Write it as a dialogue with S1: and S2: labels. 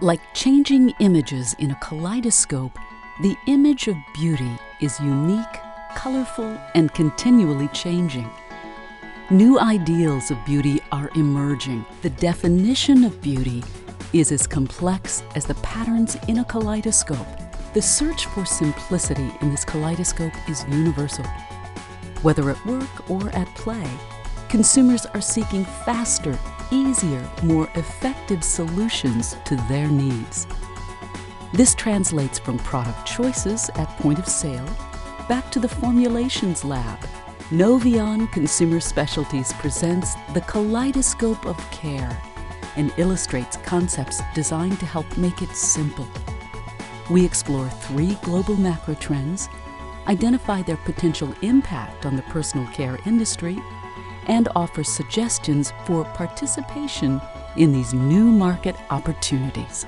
S1: Like changing images in a kaleidoscope, the image of beauty is unique, colorful, and continually changing. New ideals of beauty are emerging. The definition of beauty is as complex as the patterns in a kaleidoscope. The search for simplicity in this kaleidoscope is universal. Whether at work or at play, consumers are seeking faster, easier, more effective solutions to their needs. This translates from product choices at point of sale back to the formulations lab. Novion Consumer Specialties presents the Kaleidoscope of Care and illustrates concepts designed to help make it simple. We explore 3 global macro trends, identify their potential impact on the personal care industry, and offer suggestions for participation in these new market opportunities.